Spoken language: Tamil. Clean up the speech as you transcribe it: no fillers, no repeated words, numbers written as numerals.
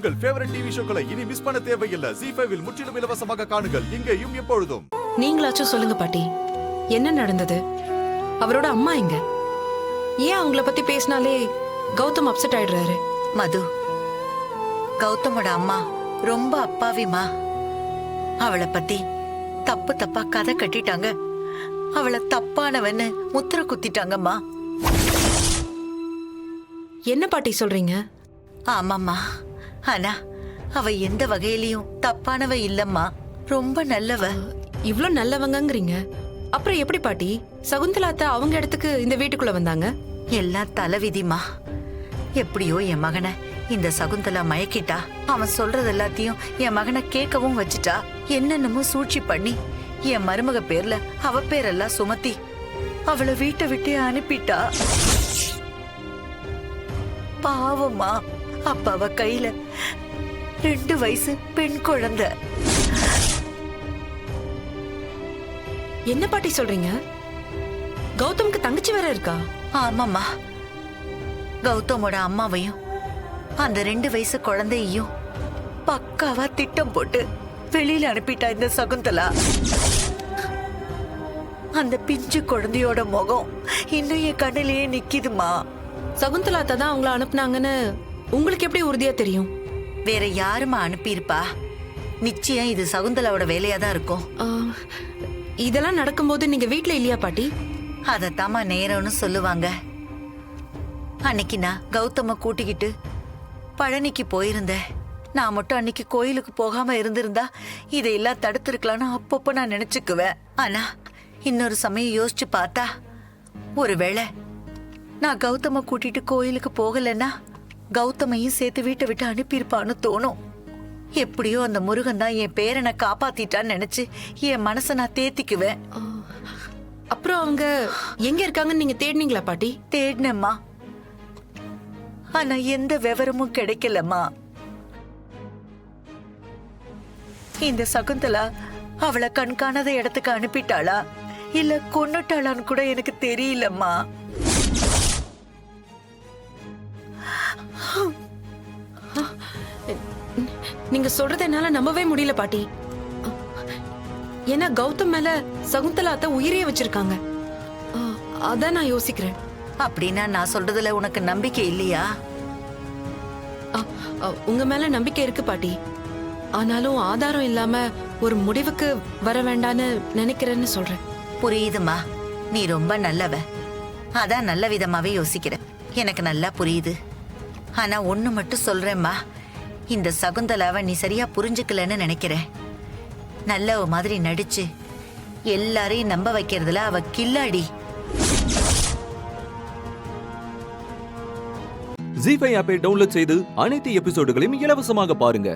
உங்கள் ஃபேவரட் டிவி ஷோக்களை இனி மிஸ் பண்ண தேவையில்லை. ZEE5 இல் முற்றிலும் இலவசமாக காணுங்கள், இங்கேயும் எப்பொழுதும். நீங்களாச்சும் சொல்லுங்க பாட்டி, என்ன நடந்தது? அவரோட அம்மா எங்க? ஏன் அவங்கள பத்தி பேசினாலே கௌதம் அப்செட் ஆயிடுறாரு? மது, கௌதமோட அம்மா ரொம்ப அப்பாவிமா. அவளை பத்தி தப்பு தப்பா கதை கட்டிட்டாங்க. அவளை தப்பானவன்னு முத்திர குத்திட்டாங்கம்மா. என்ன பாட்டி சொல்றீங்க? ஆமாம்மா, ஆனா அவ எந்த வகையிலயும் தப்பானவ இல்லம்மா. ரொம்ப நல்லவ. இவ்ளோ நல்லவங்கங்கறீங்க, அப்புறம் எப்படி பாட்டி சகுந்தலாத்த அவங்க இடத்துக்கு இந்த வீட்டுக்குள்ள வந்தாங்க? எல்லாம் தலைவிதிமா. எப்படியோ என் மகனை இந்த சகுந்தலா மயக்கிட்டா. அவன் சொல்றது எல்லாத்தையும் என் மகனை கேட்கவும் வச்சுட்டா. என்னென்னமோ சூழ்ச்சி பண்ணி என் மருமக பேர்ல அவ பேரெல்லாம் சுமத்தி அவளை வீட்டை விட்டே அனுப்பிட்டா. பாவமா, அப்ப அவ கையில 2 வயசு பெண் குழந்தை. என்ன பாட்டி சொல்றீங்க? கௌதம்க்கு தங்கச்சி வேற இருக்கா? ஆமாம்மா, கௌதமோட அம்மாவையும் அந்த 2 வயசு குழந்தையையும் பக்காவா திட்டம் போட்டு வெளியில அனுப்பிட்டா இந்த சகுந்தலா. அந்த பிஞ்சு குழந்தையோட முகம் இன்னும் என் கண்ணிலேயே நிக்குதுமா. சகுந்தலாத்த தான் அவங்கள அனுப்புனாங்கன்னு உங்களுக்கு எப்படி உறுதியா தெரியும்? வேற யாருமா அனுப்பியிருப்பா? நிச்சயம் இது சகுந்தலாவோட வேலையா தான் இருக்கும். இதெல்லாம் நடக்கும்போது நீங்க வீட்ல இல்லையா பாட்டி? அதத்தாமா நேரம்னு சொல்லுவாங்க. அன்னைக்கு நான் கௌதம கூட்டிக்கிட்டு பழனிக்கு போயிருந்தேன். நான் மட்டும் அன்னைக்கு கோயிலுக்கு போகாம இருந்திருந்தா இதையெல்லாம் தடுத்திருக்கலான்னு அப்பப்போ நான் நினைச்சுக்குவேன். ஆனா இன்னொரு சமயம் யோசிச்சு பார்த்தா, ஒருவேளை நான் கௌதம கூட்டிட்டு கோயிலுக்கு போகலன்னா கௌதமையும் சேர்த்து வீட்டை விட்டு அனுப்பியிருப்பான்னு தோணும். எப்படியோ அந்த முருகன் தான் என் பேரனை காப்பாத்திட்டான்னு நினைச்சு என் மனசை நான் தேத்திக்குவேன். அப்புறம் அவங்க எங்க இருக்காங்கன்னு நீங்க தேடினீங்களா பாட்டி? தேடினம்மா, ஆனா எந்த விவரமும் கிடைக்கலம்மா. இந்த சகுந்தலா அவளை கண்காணாத இடத்துக்கு அனுப்பிட்டாளா இல்ல கொன்னுட்டாளான்னு கூட எனக்கு தெரியலம்மா. நீங்க சொல்றத என்னால நம்பவே முடியல பாட்டி. ஏன்னா கௌதம் மேல சகுந்தலாத்த உயிரே வச்சிருக்காங்க. அதான் நான் யோசிக்கிறேன். அப்படின்னா நான் சொல்றதுல உனக்கு நம்பிக்கை இல்லையா? உங்க மேல நம்பிக்கை இருக்கு பாட்டி. ஆனாலும் ஆதாரம் இல்லாம ஒரு முடிவுக்கு வர வேண்டான்னு நினைக்கிறேன்னு சொல்றேன். புரியுதுமா, நீ ரொம்ப நல்லவ. அதான் நல்ல விதமாவே யோசிக்கிற, எனக்கு நல்லா புரியுது. ஆனா ஒண்ணு மட்டும் சொல்றேம்மா, இந்த சகுந்தலாவை நீ சரியா புரிஞ்சுக்கலன்னு நினைக்கிறேன். நல்லவ மாதிரி நடிச்சு எல்லாரையும் நம்ப வைக்கிறதுல அவ கில்லாடி. ZEE5 ஆப்பை டவுன்லோட் செய்து அனைத்து எபிசோடுகளையும் இலவசமாக பாருங்க.